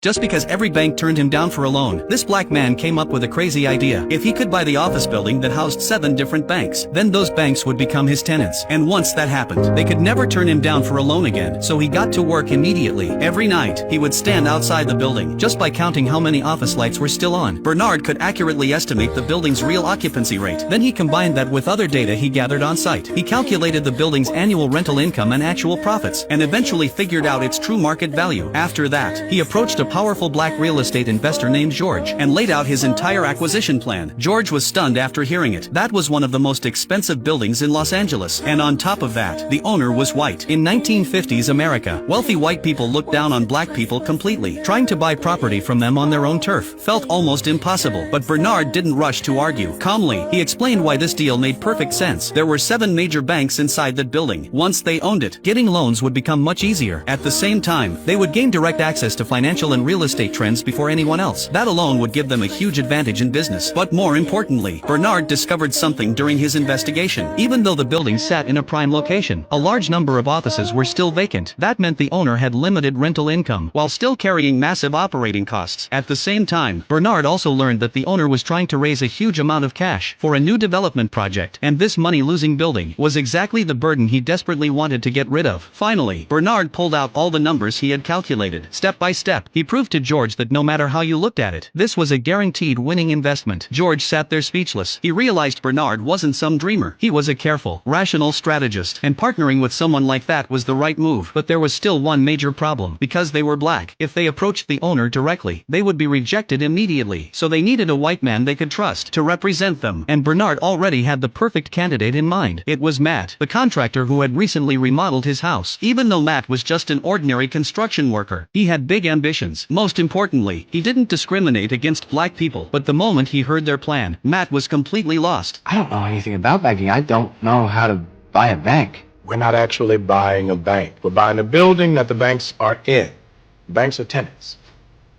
Just because every bank turned him down for a loan, this black man came up with a crazy idea. If he could buy the office building that housed 7 different banks, then those banks would become his tenants. And once that happened, they could never turn him down for a loan again. So he got to work immediately. Every night, he would stand outside the building. Just by counting how many office lights were still on, Bernard could accurately estimate the building's real occupancy rate. Then he combined that with other data he gathered on site. He calculated the building's annual rental income and actual profits, and eventually figured out its true market value. After that, he approached a powerful black real estate investor named George, and laid out his entire acquisition plan. George was stunned after hearing it. That was one of the most expensive buildings in Los Angeles, and on top of that, the owner was white. In 1950s America, wealthy white people looked down on black people completely. Trying to buy property from them on their own turf felt almost impossible, but Bernard didn't rush to argue. Calmly, he explained why this deal made perfect sense. There were 7 major banks inside that building. Once they owned it, getting loans would become much easier. At the same time, they would gain direct access to financial and real estate trends before anyone else. That alone would give them a huge advantage in business. But more importantly, Bernard discovered something during his investigation. Even though the building sat in a prime location, a large number of offices were still vacant. That meant the owner had limited rental income, while still carrying massive operating costs. At the same time, Bernard also learned that the owner was trying to raise a huge amount of cash for a new development project, and this money-losing building was exactly the burden he desperately wanted to get rid of. Finally, Bernard pulled out all the numbers he had calculated. Step by step, he proved to George that no matter how you looked at it, this was a guaranteed winning investment. George sat there speechless. He realized Bernard wasn't some dreamer. He was a careful, rational strategist, and partnering with someone like that was the right move. But there was still one major problem. Because they were black, if they approached the owner directly, they would be rejected immediately. So they needed a white man they could trust to represent them. And Bernard already had the perfect candidate in mind. It was Matt, the contractor who had recently remodeled his house. Even though Matt was just an ordinary construction worker, he had big ambitions. Most importantly, he didn't discriminate against black people. But the moment he heard their plan, Matt was completely lost. I don't know anything about banking. I don't know how to buy a bank. We're not actually buying a bank. We're buying a building that the banks are in. Banks are tenants.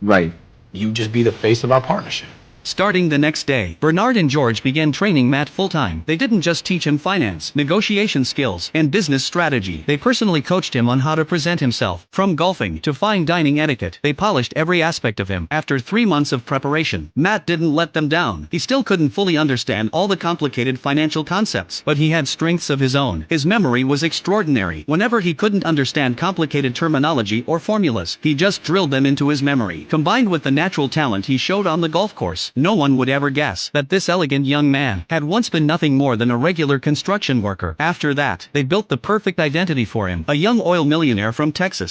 Right. You just be the face of our partnership. Starting the next day, Bernard and George began training Matt full-time. They didn't just teach him finance, negotiation skills, and business strategy. They personally coached him on how to present himself. From golfing to fine dining etiquette, they polished every aspect of him. After 3 months of preparation, Matt didn't let them down. He still couldn't fully understand all the complicated financial concepts, but he had strengths of his own. His memory was extraordinary. Whenever he couldn't understand complicated terminology or formulas, he just drilled them into his memory. Combined with the natural talent he showed on the golf course, no one would ever guess that this elegant young man had once been nothing more than a regular construction worker. After that, they built the perfect identity for him, a young oil millionaire from Texas.